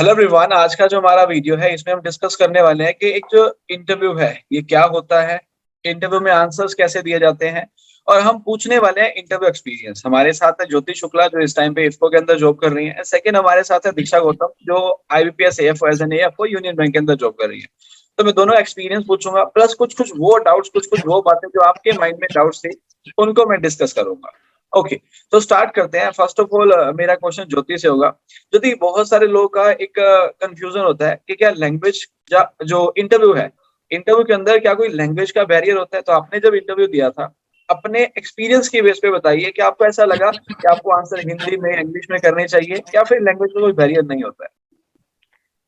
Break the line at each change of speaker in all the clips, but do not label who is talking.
Hello everyone, आज का जो हमारा वीडियो है इसमें हम डिस्कस करने वाले हैं कि एक जो इंटरव्यू है ये क्या होता है, इंटरव्यू में आंसर्स कैसे दिए जाते हैं और हम पूछने वाले हैं इंटरव्यू एक्सपीरियंस। हमारे साथ है ज्योति शुक्ला जो इस टाइम पे इफ्को के अंदर जॉब कर रही है। सेकंड हमारे साथ है दीक्षा गौतम जो IBPS AFO as an AFO union bank के अंदर जॉब कर रही है। तो मैं दोनों एक्सपीरियंस पूछूंगा प्लस कुछ कुछ वो डाउट्स, कुछ कुछ वो बातें जो आपके माइंड में डाउट्स थे उनको मैं डिस्कस करूंगा। ओके, तो स्टार्ट करते हैं। फर्स्ट ऑफ ऑल मेरा क्वेश्चन ज्योति से होगा। ज्योति, बहुत सारे लोगों का एक कंफ्यूजन होता है कि क्या लैंग्वेज जो इंटरव्यू है, इंटरव्यू के अंदर क्या कोई लैंग्वेज का बैरियर होता है? तो आपने जब इंटरव्यू दिया था अपने एक्सपीरियंस के बेस पे बताइए कि आपको ऐसा लगा कि आपको आंसर हिंदी में इंग्लिश में करने चाहिए या फिर लैंग्वेज का कोई बैरियर नहीं होता है?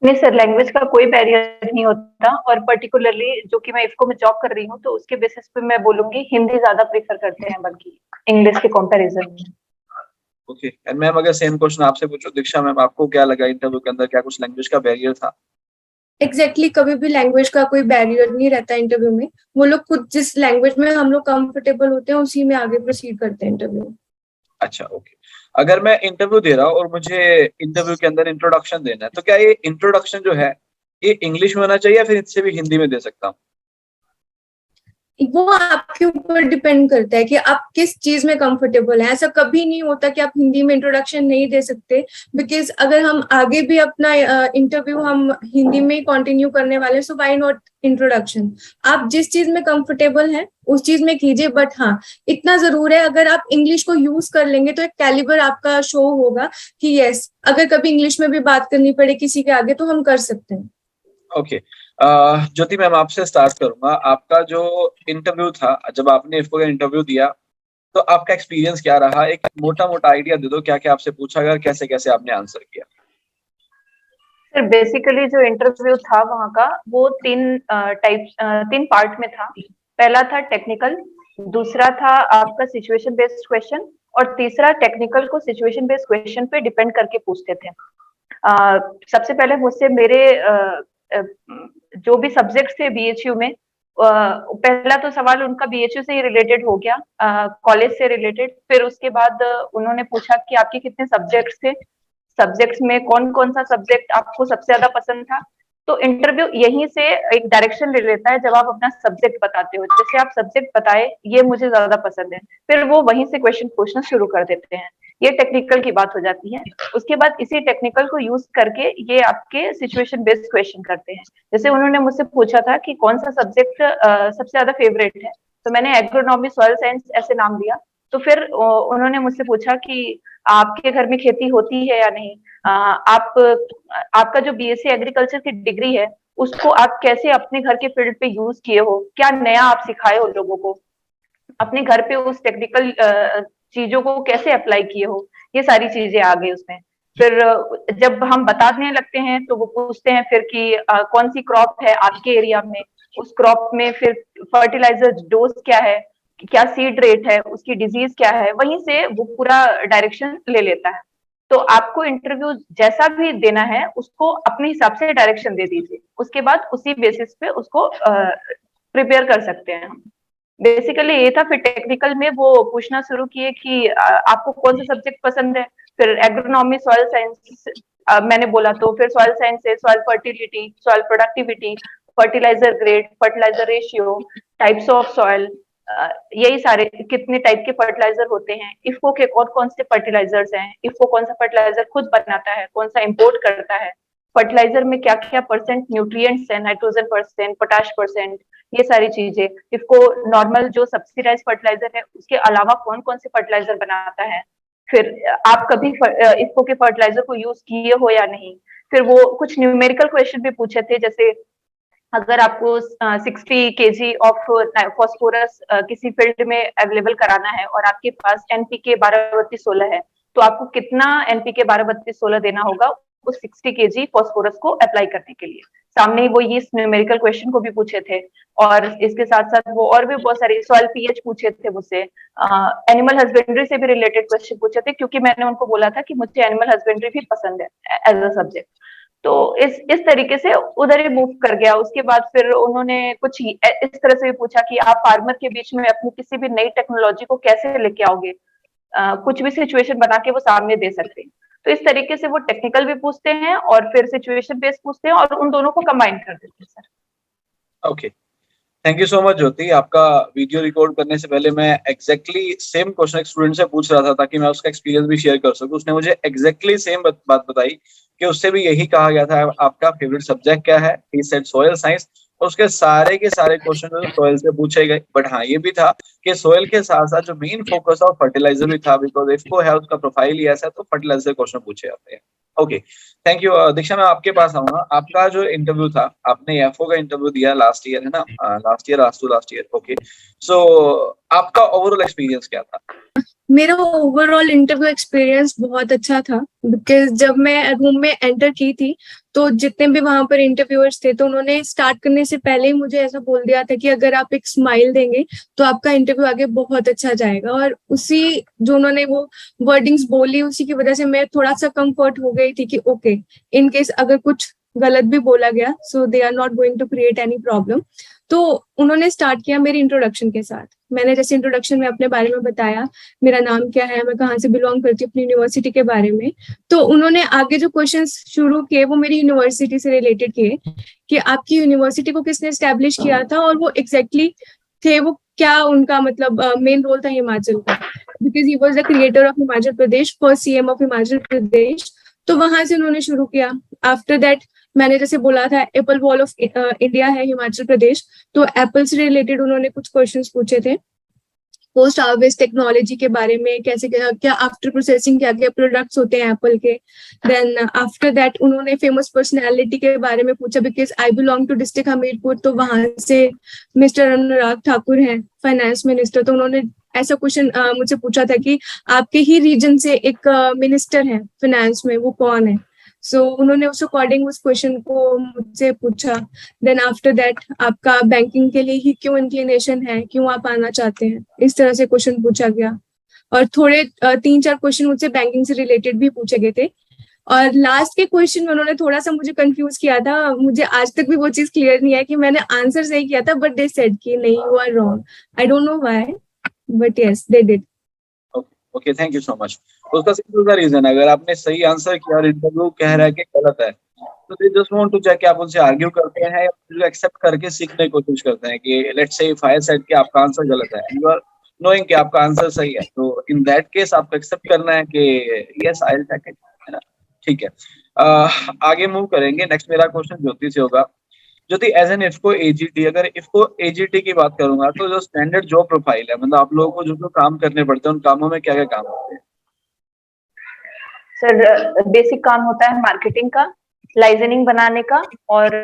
नहीं सर, लैंग्वेज का कोई बैरियर नहीं होता। और पर्टिकुलरली जो कि मैं इफ्को में जॉब कर रही हूँ, तो उसके बेसिस पे मैं बोलूंगी हिंदी ज्यादा प्रीफर करते हैं बल्कि इंग्लिश के कंपैरिजन में।
ओके, एंड मैम अगर सेम क्वेश्चन आपसे पूछो, दीक्षा मैम, आपको क्या लगा इंटरव्यू के अंदर क्या कुछ लैंग्वेज का बैरियर था?
कभी भी लैंग्वेज का कोई बैरियर नहीं रहता इंटरव्यू में। वो लोग खुद जिस लैंग्वेज में हम लोग कंफर्टेबल होते हैं उसी में आगे प्रोसीड करते हैं इंटरव्यू।
अच्छा, ओके। अगर मैं इंटरव्यू दे रहा हूँ और मुझे इंटरव्यू के अंदर इंट्रोडक्शन देना है, तो क्या ये इंट्रोडक्शन जो है ये इंग्लिश में होना चाहिए या फिर इससे भी हिंदी में दे सकता हूँ?
वो आपके ऊपर डिपेंड करता है कि आप किस चीज में कंफर्टेबल हैं। ऐसा कभी नहीं होता कि आप हिंदी में इंट्रोडक्शन नहीं दे सकते, बिकॉज अगर हम आगे भी अपना इंटरव्यू हम हिंदी में ही कंटिन्यू करने वाले, सो व्हाई नॉट इंट्रोडक्शन। आप जिस चीज में कंफर्टेबल हैं उस चीज में कीजिए, बट हाँ, इतना जरूर है अगर आप इंग्लिश को यूज कर लेंगे तो एक कैलिबर आपका शो होगा कि यस, अगर कभी इंग्लिश में भी बात करनी पड़े किसी के आगे तो हम कर सकते हैं।
ओके, ज्योति मैम आपसे स्टार्ट करूंगा। आपका जो इंटरव्यू था, जब आपने इफ्को का इंटरव्यू दिया तो आपका एक्सपीरियंस क्या रहा? एक मोटा मोटा आइडिया दे दो, क्या क्या आपसे पूछा गया, कैसे कैसे आपने आंसर किया?
सर बेसिकली जो इंटरव्यू था वहाँ का, वो तीन पार्ट में था। पहला था टेक्निकल, दूसरा था आपका सिचुएशन बेस्ड क्वेश्चन, और तीसरा टेक्निकल को सिचुएशन बेस्ड क्वेश्चन पे डिपेंड करके पूछते थे। सबसे पहले मुझसे मेरे अ, जो भी सब्जेक्ट थे बीएचयू में, पहला तो सवाल उनका बीएचयू से ही रिलेटेड हो गया, कॉलेज से रिलेटेड। फिर उसके बाद उन्होंने पूछा कि आपके कितने सब्जेक्ट्स थे, सब्जेक्ट्स में कौन कौन सा सब्जेक्ट आपको सबसे ज्यादा पसंद था। तो इंटरव्यू यहीं से एक डायरेक्शन ले लेता है। जब आप अपना सब्जेक्ट बताते हो, जैसे आप सब्जेक्ट बताए ये मुझे ज्यादा पसंद है, फिर वो वहीं से क्वेश्चन पूछना शुरू कर देते हैं। ये टेक्निकल की बात हो जाती है। उसके बाद इसी टेक्निकल को यूज करके ये आपके सिचुएशन बेस्ड क्वेश्चन करते हैं। जैसे उन्होंने मुझसे पूछा था कि कौन सा सब्जेक्ट सबसे ज्यादा फेवरेट है, तो मैंने एग्रोनॉमी सॉइल साइंस ऐसे नाम दिया। तो फिर उन्होंने मुझसे पूछा कि आपके घर में खेती होती है या नहीं, आप आपका जो बीएससी एग्रीकल्चर की डिग्री है उसको आप कैसे अपने घर के फील्ड पे यूज किए हो, क्या नया आप सिखाए हो लोगों को, अपने घर पे उस टेक्निकल चीजों को कैसे अप्लाई किए हो। ये सारी चीजें आ गई उसमें। फिर जब हम बताने लगते हैं तो वो पूछते हैं फिर कि कौन सी क्रॉप है आपके एरिया में, उस क्रॉप में फिर फर्टिलाइजर डोज क्या है, क्या सीड रेट है, उसकी डिजीज क्या है। वहीं से वो पूरा डायरेक्शन ले लेता है। तो आपको इंटरव्यू जैसा भी देना है उसको अपने हिसाब से डायरेक्शन दे दीजिए, उसके बाद उसी बेसिस पे उसको प्रिपेयर कर सकते हैं हम। बेसिकली ये था। फिर टेक्निकल में वो पूछना शुरू किए कि आपको कौन सा सब्जेक्ट पसंद है। फिर एग्रोनॉमी सॉइल साइंस मैंने बोला, तो फिर सॉइल साइंस है soil fertility, soil productivity, fertilizer grade, fertilizer ratio, types of soil, यही सारे कितने टाइप के फर्टिलाइजर होते हैं, इफको के कौन कौन से फर्टिलाइजर्स हैं, इफको कौन सा फर्टिलाइजर खुद बनाता है, कौन सा इंपोर्ट करता है, फर्टिलाइजर में क्या क्या परसेंट न्यूट्रिएंट्स है, नाइट्रोजन परसेंट, पोटाश परसेंट, ये सारी चीजें। इफको नॉर्मल जो सब्सिडाइज फर्टिलाइजर है उसके अलावा कौन कौन से फर्टिलाइजर बनाता है। फिर आप कभी इफको के फर्टिलाइजर को यूज किए हो या नहीं। फिर वो कुछ न्यूमेरिकल क्वेश्चन भी पूछे थे, जैसे अगर आपको 60 kg ऑफ फॉस्फोरस किसी फील्ड में अवेलेबल कराना है और आपके पास एनपीके 12-32-16 है, तो आपको कितना एनपीके 12-32-16 देना होगा उस 60 kg फॉस्फोरस को अप्लाई करने के लिए। सामने वो ये न्यूमेरिकल क्वेश्चन को भी पूछे थे। और इसके साथ साथ वो और भी बहुत सारे सॉइल पीएच पूछे थे मुझसे, एनिमल हस्बेंड्री से भी रिलेटेड क्वेश्चन पूछे थे, क्योंकि मैंने उनको बोला था कि मुझे एनिमल हस्बेंड्री भी पसंद है एज अ सब्जेक्ट। तो इस तरीके से उधर ही मूव कर गया। उसके बाद फिर उन्होंने कुछ इस तरह से भी पूछा कि आप फार्मर के बीच में अपनी किसी भी नई टेक्नोलॉजी को कैसे लेके आओगे, कुछ भी सिचुएशन बना के वो सामने दे सकते हैं। तो इस तरीके से वो टेक्निकल भी पूछते हैं और फिर सिचुएशन बेस्ड पूछते हैं, और उन दोनों को कंबाइन कर देते हैं sir.
Okay, thank you so much Jyoti. आपका वीडियो रिकॉर्ड करने से पहले मैं एग्जैक्टली सेम क्वेश्चन एक स्टूडेंट से पूछ रहा था ताकि मैं उसका एक्सपीरियंस भी शेयर कर सकूं। उसने मुझे एग्जैक्टली सेम बात बताई कि उससे भी यही कहा गया था आपका फेवरेट सब्जेक्ट क्या है, ही सेड सोयल साइंस, और उसके सारे के सारे क्वेश्चन जो सोयल से पूछे गए। बट हाँ, ये भी था कि सोयल के साथ साथ जो मेन फोकस था फर्टिलाइजर भी था, बिकॉज इफको है उसका प्रोफाइल ही ऐसा है, तो फर्टिलाइजर क्वेश्चन पूछे जाते हैं। Okay, thank you. दीक्षा, मैं आपके पास आऊंगा। आपका जो इंटरव्यू था, आपने एफओ का इंटरव्यू दिया लास्ट ईयर, है ना? Last year. ओके, सो आपका ओवरऑल एक्सपीरियंस क्या था?
मेरा ओवरऑल इंटरव्यू एक्सपीरियंस बहुत अच्छा था, बिकॉज जब मैं रूम में एंटर की थी तो जितने भी वहां पर इंटरव्यूअर्स थे तो उन्होंने स्टार्ट करने से पहले ही मुझे ऐसा बोल दिया था कि अगर आप एक स्माइल देंगे तो आपका इंटरव्यू आगे बहुत अच्छा जाएगा। और उसी जो उन्होंने वो वर्डिंग्स बोली उसी की वजह से मैं थोड़ा सा कंफर्ट हो गई थी कि ओके, इन केस अगर कुछ गलत भी बोला गया so they are not going to create any problem. तो उन्होंने स्टार्ट किया मेरी इंट्रोडक्शन के साथ। मैंने जैसे इंट्रोडक्शन में अपने बारे में बताया, मेरा नाम क्या है, मैं कहाँ से बिलोंग करती हूँ, अपनी यूनिवर्सिटी के बारे में। तो उन्होंने आगे जो क्वेश्चंस शुरू किए वो मेरी यूनिवर्सिटी से रिलेटेड किए कि आपकी यूनिवर्सिटी को किसने एस्टेब्लिश किया था, और वो एग्जैक्टली थे वो क्या उनका मतलब मेन रोल था हिमाचल का, because he was the creator of Himachal Pradesh, first CM of Himachal Pradesh. तो वहां से उन्होंने शुरू किया। आफ्टर दैट मैंने जैसे बोला था एप्पल वॉल ऑफ इंडिया है हिमाचल प्रदेश, तो एप्पल से रिलेटेड उन्होंने कुछ क्वेश्चंस पूछे थे। पोस्ट हार्वेस्ट टेक्नोलॉजी के बारे में, कैसे क्या आफ्टर प्रोसेसिंग क्या क्या प्रोडक्ट्स होते हैं एप्पल के। देन आफ्टर दैट उन्होंने फेमस पर्सनालिटी के बारे में पूछा, because I belong to district Hamirpur, तो वहां से मिस्टर अनुराग ठाकुर हैं फाइनेंस मिनिस्टर। तो उन्होंने ऐसा क्वेश्चन मुझसे पूछा था कि आपके ही रीजन से एक मिनिस्टर है फाइनेंस में, वो कौन है। सो उन्होंने उस अकॉर्डिंग उस क्वेश्चन को मुझसे पूछा। देन आफ्टर दैट आपका बैंकिंग के लिए ही क्यों इंक्लिनेशन है, क्यों आप आना चाहते हैं, इस तरह से क्वेश्चन पूछा गया। और थोड़े 3-4 क्वेश्चन मुझसे बैंकिंग से रिलेटेड भी पूछे गए थे। और लास्ट के क्वेश्चन में उन्होंने थोड़ा सा मुझे कंफ्यूज किया था। मुझे आज तक भी वो चीज क्लियर नहीं है कि मैंने आंसर सही किया था, बट दे सेड कि नहीं, you are wrong. I don't know why, but yes they did.
Okay, thank you so much. उसका सिंपल सा रीजन है, अगर आपने सही आंसर किया और इंटरव्यू कह रहा है कि गलत है, तो they just want to check कि आप उनसे आर्ग्यू करते हैं या फिर एक्सेप्ट करके सीखने की कोशिश करते हैं कि let's say if I said कि आपका आंसर गलत है, यू आर नोइंग कि आपका आंसर सही है, तो इन दैट केस आपको एक्सेप्ट करना है कि yes I will take it, है ना? ठीक है, आगे मूव करेंगे। नेक्स्ट मेरा क्वेश्चन ज्योति से होगा। ज्योति, एज एन इफको एजीटी, अगर इफको एजीटी की बात करूंगा तो जो स्टैंडर्ड जॉब प्रोफाइल है, मतलब आप लोगों को जो जो काम करने पड़ते हैं उन कामों में क्या क्या काम होते हैं?
सर बेसिक काम होता है मार्केटिंग का, लाइजनिंग बनाने का, और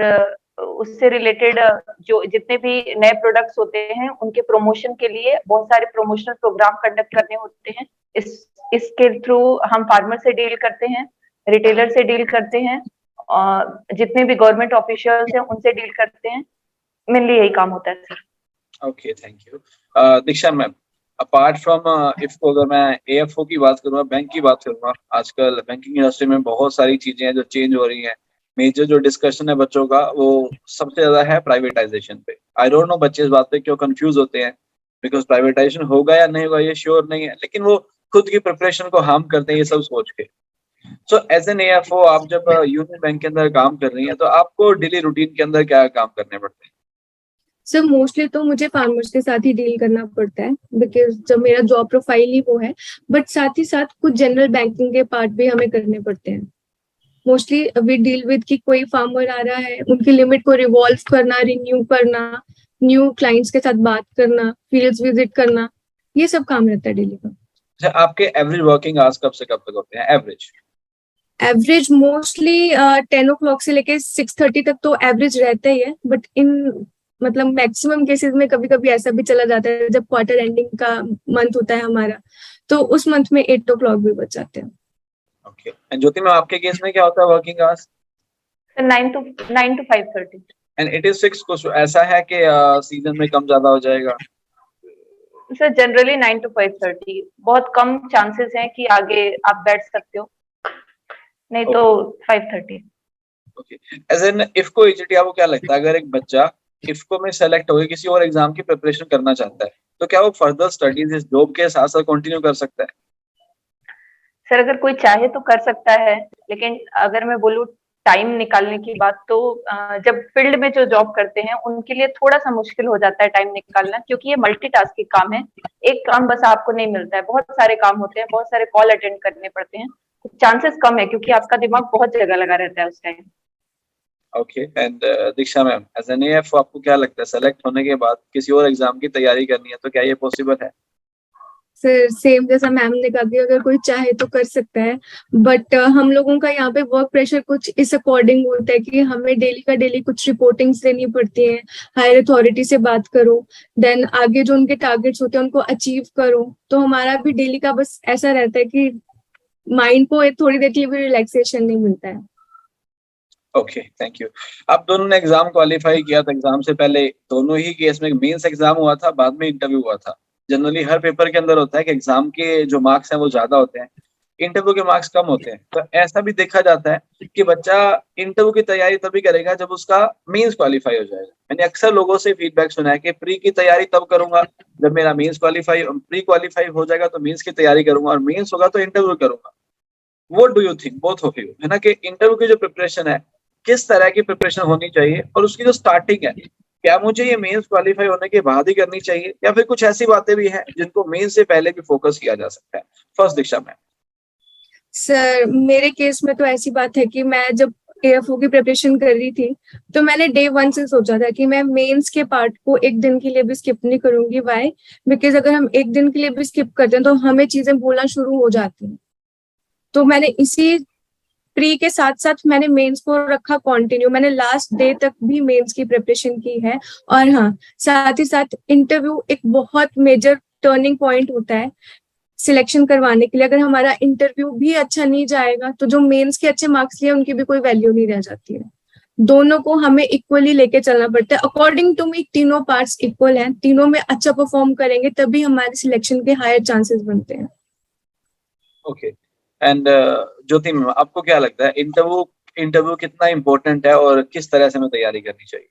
उससे रिलेटेड जो जितने भी नए प्रोडक्ट्स होते हैं उनके प्रमोशन के लिए बहुत सारे प्रमोशनल प्रोग्राम कंडक्ट करने होते हैं। इसके थ्रू हम फार्मर से डील करते हैं, रिटेलर से डील करते हैं, जितने भी गवर्नमेंट ऑफिशियल्स हैं उनसे डील करते हैं। मेनली यही काम होता है sir.
Okay, thank you. Diksha ma'am, apart from IFFCO, अगर मैं एएफओ की बात करूंगा, बैंक की बात करूंगा, आजकल बैंकिंग इंडस्ट्री में बहुत सारी चीजें हैं जो चेंज हो रही हैं। मेजर जो डिस्कशन है बच्चों का वो सबसे ज्यादा है प्राइवेटाइजेशन पे। आई डोंट नो बच्चे इस बात पे क्यों कंफ्यूज होते हैं, बिकॉज प्राइवेटाइजेशन होगा या नहीं होगा ये श्योर नहीं है, लेकिन वो खुद की प्रिपरेशन को हार्म करते हैं ये सब सोच के। सो एज एन एएफओ, आप जब यूनियन बैंक के अंदर काम कर रही हैं तो आपको डेली रूटीन के अंदर क्या काम करने पड़ते हैं?
सर मोस्टली तो मुझे फार्मर्स के साथ ही डील करना पड़ता है, बिकॉज जब मेरा जॉब प्रोफाइल ही वो है। बट साथ ही साथ कुछ जनरल बैंकिंग के पार्ट भी हमें करने पड़ते हैं। मोस्टली वी डील विद कि कोई फार्मर आ रहा है, उनकी लिमिट को रिवॉल्व करना, रिन्यू करना, न्यू क्लाइंट्स के साथ बात करना, फील्ड्स विजिट करना, ये सब काम रहता है डेली का।
अच्छा, आपके एवरेज वर्किंग आवर्स कब से कब तक होते हैं एवरेज?
एवरेज मोस्टली 10 o'clock से लेके 6:30 तक तो एवरेज रहता ही है। बट इन मतलब मैक्सिमम केसेस में कभी कभी ऐसा भी चला जाता है जब क्वार्टर एंडिंग का मंथ होता है हमारा, तो उस मंथ में 8 o'clock भी बच जाते हैं।
ओके, एंड ज्योति मैम, आपके केस में क्या होता है working hours?
9 to 5:30।
And it is fix, कुछ ऐसा है कि सीजन में कम ज्यादा हो जाएगा?
सर जनरली 9 to 5:30, बहुत कम चांसेस हैं कि आगे आप बैठ सकते हो, नहीं तो 5:30।
Okay, as an IFFCO AGT, आपको क्या लगता है अगर एक बच्चा इफको में सेलेक्ट होकर किसी और एग्जाम की प्रिपरेशन करना चाहता है तो क्या वो फर्दर स्टडीज इस जॉब के साथ साथ कंटिन्यू कर सकता है?
सर अगर कोई चाहे तो कर सकता है, लेकिन अगर मैं बोलूँ टाइम निकालने की बात तो जब फील्ड में जो जॉब करते हैं उनके लिए थोड़ा-सा मुश्किल हो जाता है टाइम निकालना, क्योंकि ये मल्टीटास्किंग काम है। एक काम बस आपको नहीं मिलता है, बहुत सारे काम होते हैं, बहुत सारे कॉल अटेंड करने पड़ते हैं। चांसेस कम है क्योंकि आपका दिमाग बहुत जगह लगा रहता है उस time.
Okay and Diksha ma'am, as an AF आपको क्या लगता है सेलेक्ट होने के बाद किसी और एग्जाम की तैयारी करनी है तो क्या ये पॉसिबल है?
सर सेम जैसा मैम ने कहा कि अगर कोई चाहे तो कर सकता है, बट हम लोगों का यहाँ पे वर्क प्रेशर कुछ इस अकॉर्डिंग होता है कि हमें डेली का डेली कुछ रिपोर्टिंग्स देनी पड़ती है, हायर अथॉरिटी से बात करो, देन आगे जो उनके टारगेट्स होते हैं उनको अचीव करो। तो हमारा भी डेली का बस ऐसा रहता है कि माइंड को एक थोड़ी देर के लिए भी रिलैक्सेशन नहीं मिलता है।
Okay thank you. आप दोनों ने एग्जाम क्वालिफाई किया था, एग्जाम से पहले दोनों ही केस में मेंस एग्जाम हुआ था, बाद में इंटरव्यू हुआ था। जनरली हर पेपर के अंदर होता है कि एग्जाम के जो मार्क्स हैं वो ज्यादा होते हैं, इंटरव्यू के मार्क्स कम होते हैं। तो ऐसा भी देखा जाता है कि बच्चा इंटरव्यू की तैयारी तभी करेगा जब उसका मेंस क्वालिफाई हो जाएगा। मैंने अक्सर लोगों से फीडबैक सुना है कि प्री की तैयारी तब करूंगा जब मेरा मेंस क्वालिफाई, प्री क्वालिफाई हो जाएगा तो मेंस की तैयारी करूंगा, और मेंस होगा तो इंटरव्यू करूंगा। What do you think both of you, है ना, कि इंटरव्यू की जो प्रिपरेशन है किस तरह की प्रिपरेशन होनी चाहिए, और उसकी जो स्टार्टिंग है क्या मुझे ये मेंस क्वालिफाई होने के बाद ही करनी चाहिए, या फिर कुछ ऐसी बातें भी हैं जिनको मेंस से पहले भी फोकस किया जा सकता है? फर्स्ट दीक्षा मैम।
सर मेरे केस में तो ऐसी बात है कि मैं जब एएफओ की प्रिपरेशन कर रही थी तो मैंने डे वन से सोचा था कि मैं मेंस के पार्ट को एक दिन के लिए भी स्किप नहीं करूंगी। वाई? बिकॉज अगर हम एक दिन के लिए भी स्किप करते हैं तो हमें चीजें भूलना शुरू हो जाती हैं। तो मैंने इसी प्री के साथ साथ मैंने मेंस को रखा कंटिन्यू, मैंने लास्ट डे तक भी मेंस की प्रिपरेशन की है। और हाँ, साथ ही साथ इंटरव्यू एक बहुत मेजर टर्निंग पॉइंट होता है सिलेक्शन करवाने के लिए। अगर हमारा इंटरव्यू भी अच्छा नहीं जाएगा तो जो मेंस के अच्छे मार्क्स लिए उनकी भी कोई वैल्यू नहीं रह जाती है। दोनों को हमें इक्वली लेके चलना पड़ता है। अकॉर्डिंग टू मी तीनों पार्ट्स इक्वल हैं, तीनों में अच्छा परफॉर्म करेंगे तभी हमारे सिलेक्शन के हायर चांसेस बनते हैं।
ओके एंड ज्योति मैम, आपको क्या लगता है इंटरव्यू इंटरव्यू कितना इंपॉर्टेंट है और किस तरह से हमें तैयारी करनी चाहिए?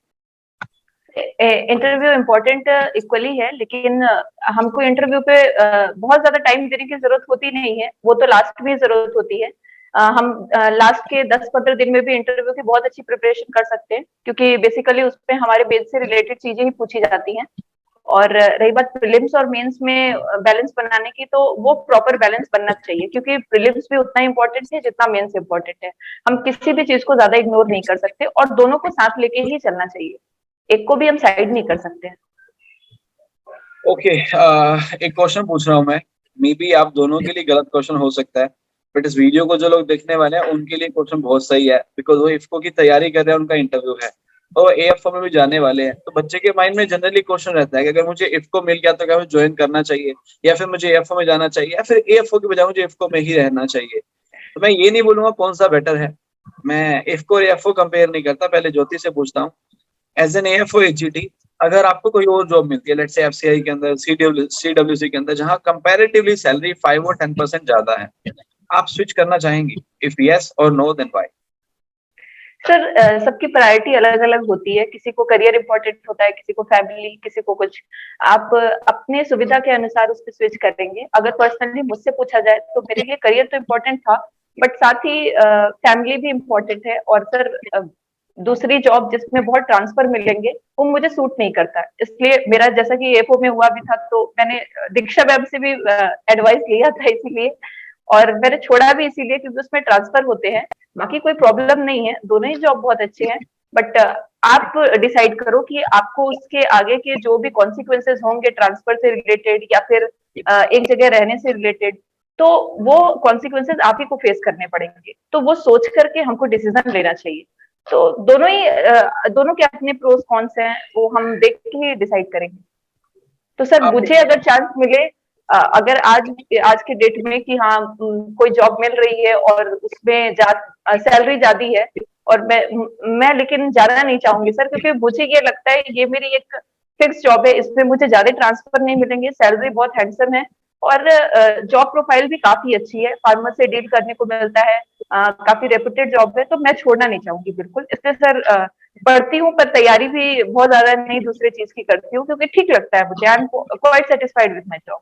इंटरव्यू इम्पोर्टेंट इक्वली है, लेकिन हमको इंटरव्यू पे बहुत ज्यादा टाइम देने की जरूरत होती नहीं है, वो तो लास्ट में जरूरत होती है। हम लास्ट के 10-15 दिन में भी इंटरव्यू की बहुत अच्छी प्रिपरेशन कर सकते हैं, क्योंकि बेसिकली उसमें हमारे बेस से रिलेटेड चीजें ही पूछी जाती हैं। और रही बात प्रीलिम्स और मेंस में बैलेंस बनाने की, तो वो प्रॉपर बैलेंस बनना चाहिए, क्योंकि प्रीलिम्स भी उतना इंपॉर्टेंट है जितना मेंस इंपॉर्टेंट है। हम किसी भी चीज को ज्यादा इग्नोर नहीं कर सकते और दोनों को साथ लेके ही चलना चाहिए, एक को भी हम साइड नहीं कर सकते।
ओके एक क्वेश्चन पूछ रहा हूँ मैं, मे बी आप दोनों के लिए गलत क्वेश्चन हो सकता है, बट इस वीडियो को जो लोग देखने वाले हैं उनके लिए क्वेश्चन बहुत सही है, बिकॉज वो इफ्को की तैयारी कर रहे हैं, उनका इंटरव्यू है और एएफओ में भी जाने वाले हैं। तो बच्चे के माइंड में जनरली क्वेश्चन रहता है कि अगर मुझे इफ्को मिल गया तो क्या मुझे ज्वाइन करना चाहिए, या फिर मुझे एएफओ में जाना चाहिए, या फिर एएफओ की बजाय मुझे इफ्को में ही रहना चाहिए। तो मैं ये नहीं बोलूंगा कौन सा बेटर है, मैं इफ्को और एएफओ कंपेयर नहीं करता। पहले ज्योति से पूछता हूँ, एज एन एएफओ एचजीटी, अगर आपको कोई और जॉब मिलती है लेट्स से एफसीआई के अंदर, सीडब्ल्यूसी के अंदर, जहां कंपैरेटिवली सैलरी 5 और 10% ज्यादा है, आप स्विच करना चाहेंगे? इफ यस और नो देन व्हाई?
सर सबकी प्रायोरिटी अलग अलग होती है, किसी को करियर इंपॉर्टेंट होता है, किसी को फैमिली, किसी को कुछ। आप अपने सुविधा के अनुसार उस पर स्विच करेंगे। अगर पर्सनली मुझसे पूछा जाए तो मेरे लिए करियर तो इम्पोर्टेंट था, बट साथ ही फैमिली भी इम्पोर्टेंट है। और सर दूसरी जॉब जिसमें बहुत ट्रांसफर मिलेंगे वो मुझे सूट नहीं करता, इसलिए मेरा जैसा कि एफओ में हुआ भी था, तो मैंने दीक्षा मैम से भी एडवाइस लिया था इसीलिए, और मैंने छोड़ा भी इसीलिए क्योंकि उसमें ट्रांसफर होते हैं। बाकी कोई प्रॉब्लम नहीं है, दोनों ही जॉब बहुत अच्छे हैं, बट आप डिसाइड करो कि आपको उसके आगे के जो भी कॉन्सिक्वेंसेस होंगे ट्रांसफर से रिलेटेड या फिर एक जगह रहने से रिलेटेड, तो वो कॉन्सिक्वेंसेस आप ही को फेस करने पड़ेंगे। तो वो सोच करके हमको डिसीजन लेना चाहिए। तो दोनों के अपने प्रोस कॉन्स हैं, वो हम देख के ही डिसाइड करेंगे। तो सर
आप
मुझे अगर चांस मिले, अगर आज के डेट में कि हाँ कोई जॉब मिल रही है और उसमें सैलरी ज्यादा है, और मैं लेकिन जाना नहीं चाहूंगी सर, क्योंकि मुझे ये लगता है ये मेरी एक फिक्स जॉब है, इसमें मुझे ज्यादा ट्रांसफर नहीं मिलेंगे, सैलरी बहुत हैंडसम है, और जॉब प्रोफाइल भी काफी अच्छी है, फार्मर से डील करने को मिलता है, काफी रेपुटेड जॉब है, तो मैं छोड़ना नहीं चाहूंगी बिल्कुल। इसलिए सर पढ़ती हूँ, पर तैयारी भी बहुत ज्यादा नहीं दूसरे चीज की करती हूँ, क्योंकि ठीक लगता है मुझे। I am quite satisfied with my job.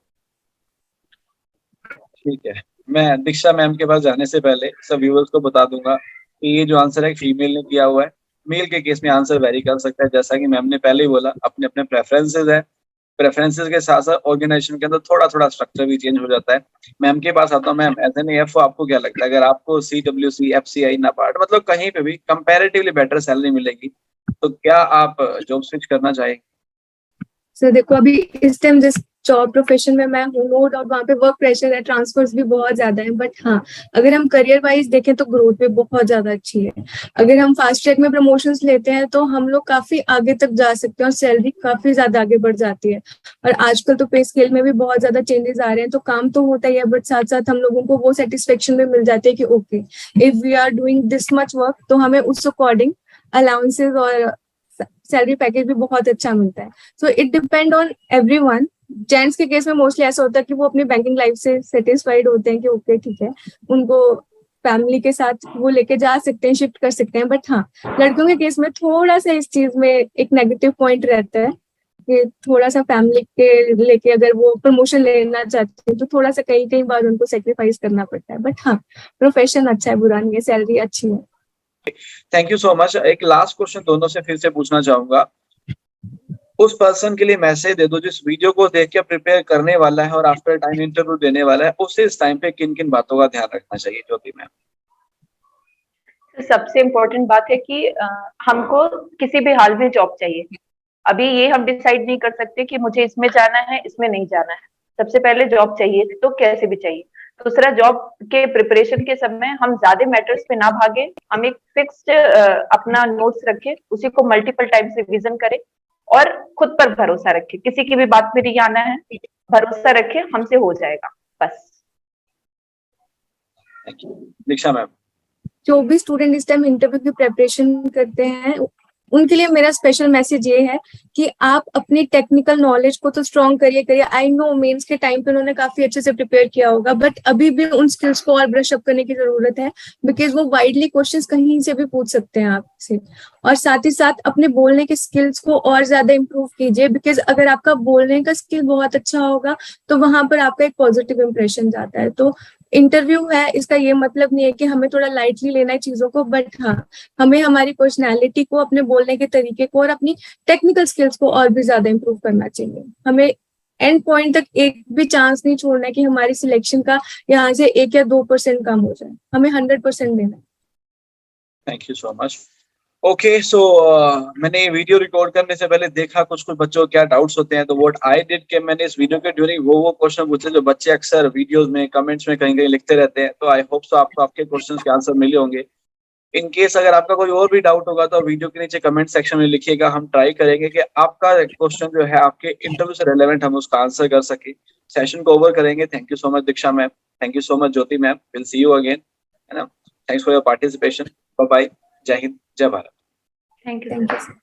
ठीक है, मैं दीक्षा मैम के पास जाने से पहले सब व्यूअर्स को बता दूंगा कि ये जो आंसर है फीमेल ने किया हुआ है। मेल के केस में आंसर वेरी कर सकता है, जैसा कि मैम ने पहले ही बोला, अपने अपने प्रेफरेंसेस है। प्रेफरेंसेस के साथ साथ ऑर्गेनाइजेशन के अंदर थोड़ा थोड़ा स्ट्रक्चर भी चेंज हो जाता है। मैम के पास आता हूँ। मैम एज एन एफ आपको क्या लगता है, अगर आपको CWC, FCI, नाबार्ड मतलब कहीं पे भी कंपैरेटिवली बेटर सैलरी मिलेगी तो क्या आप जॉब स्विच करना चाहेंगे?
सर देखो, अभी इस टाइम जिस जॉब प्रोफेशन में मैं हूँ, नो डाउट वहाँ पे वर्क प्रेशर है, ट्रांसफर्स भी बहुत ज्यादा है, बट हाँ, अगर हम करियर वाइज देखें तो ग्रोथ भी बहुत ज्यादा अच्छी है। अगर हम फास्ट ट्रैक में प्रमोशंस लेते हैं तो हम लोग काफी आगे तक जा सकते हैं और सैलरी काफी ज्यादा आगे बढ़ जाती है। और आजकल तो पे स्केल में भी बहुत ज्यादा चेंजेस आ रहे हैं, तो काम तो होता ही है, बट साथ साथ हम लोगों को वो सेटिस्फेक्शन भी मिल जाती है कि okay, if we are doing this much work तो हमें उस अकॉर्डिंग अलाउंसेस और सैलरी पैकेज भी बहुत अच्छा मिलता है। So it depend on everyone. Gents के केस में मोस्टली ऐसा होता है कि वो अपनी बैंकिंग लाइफ से सेटिस्फाइड होते हैं कि ओके ठीक है, उनको फैमिली के साथ वो लेके जा सकते हैं, शिफ्ट कर सकते हैं। बट हाँ, लड़कियों के केस में थोड़ा सा इस चीज में एक नेगेटिव पॉइंट रहता है कि थोड़ा सा फैमिली के लेके अगर वो प्रमोशन लेना चाहते हैं तो थोड़ा सा कई कई बार उनको सेक्रीफाइस करना पड़ता है। बट हाँ, प्रोफेशन अच्छा है, बुरा नहीं है, सैलरी अच्छी है।
Thank you so much. एक लास्ट क्वेश्चन दोनों से फिर से पूछना चाहूंगा। उस पर्सन के लिए मैसेज दे दो जिस वीडियो को देख के प्रिपेयर करने वाला है और आफ्टर टाइम इंटरव्यू देने वाला है, उसे इस टाइम पे किन किन बातों का ध्यान रखना चाहिए ज्योति मैम?
सबसे इम्पोर्टेंट बात है कि हमको किसी भी हाल में जॉब चाहिए। अभी ये हम डिसाइड नहीं कर सकते कि मुझे इसमें जाना है, इसमें नहीं जाना है। सबसे पहले जॉब चाहिए, तो कैसे भी चाहिए। दूसरा, जॉब के प्रिपरेशन के समय हम ज्यादा मैटर्स पे ना भागे, हम एक फिक्स्ड अपना नोट्स रखें, उसी को मल्टीपल टाइम्स रिवीजन करें और खुद पर भरोसा रखें। किसी की भी बात में नहीं आना है, भरोसा रखें, हमसे हो जाएगा, बस।
Thank you. Diksha ma'am?
जो भी स्टूडेंट इस टाइम इंटरव्यू की प्रेपरेशन करते हैं उनके लिए मेरा स्पेशल मैसेज ये है कि आप अपनी टेक्निकल नॉलेज को तो स्ट्रॉन्ग करिए। आई नो मेंस के टाइम पे उन्होंने काफी अच्छे से प्रिपेयर किया होगा, बट अभी भी उन स्किल्स को और ब्रश अप करने की जरूरत है, बिकॉज वो वाइडली क्वेश्चंस कहीं से भी पूछ सकते हैं आपसे। और साथ ही साथ अपने बोलने के स्किल्स को और ज्यादा इम्प्रूव कीजिए, बिकॉज अगर आपका बोलने का स्किल बहुत अच्छा होगा तो वहां पर आपका एक पॉजिटिव इंप्रेशन जाता है। तो इंटरव्यू है, इसका ये मतलब नहीं है कि हमें थोड़ा लाइटली लेना है चीजों को, बट हाँ, हमें हमारी पर्सनैलिटी को, अपने बोलने के तरीके को और अपनी टेक्निकल स्किल्स को और भी ज्यादा इम्प्रूव करना चाहिए। हमें एंड पॉइंट तक एक भी चांस नहीं छोड़ना है कि हमारी सिलेक्शन का यहाँ से 1 या 2% कम हो जाए, हमें 100% देना है।
Thank you so much. Okay, so मैंने ये वीडियो रिकॉर्ड करने से पहले देखा कुछ बच्चों को क्या डाउट्स होते हैं, तो व्हाट आई डिड कि मैंने इस वीडियो के ड्यूरिंग वो क्वेश्चन पूछे जो बच्चे अक्सर वीडियोस में, कमेंट्स में कहीं कहीं लिखते रहते हैं। तो आई होप सो आपको आपके क्वेश्चंस के आंसर मिले होंगे। इन केस अगर आपका कोई और भी डाउट होगा तो वीडियो के नीचे कमेंट सेक्शन में लिखिएगा। हम ट्राई करेंगे कि आपका क्वेश्चन जो है आपके इंटरव्यू से रिलेवेंट हम उसका आंसर कर सके, सेशन को ओवर करेंगे। Thank you so much Diksha ma'am, thank you so much Jyoti ma'am, will see you again, है ना। Thanks for your participation. Bye bye, जय हिंद, जय Bharat.
Thank you.
Thank you.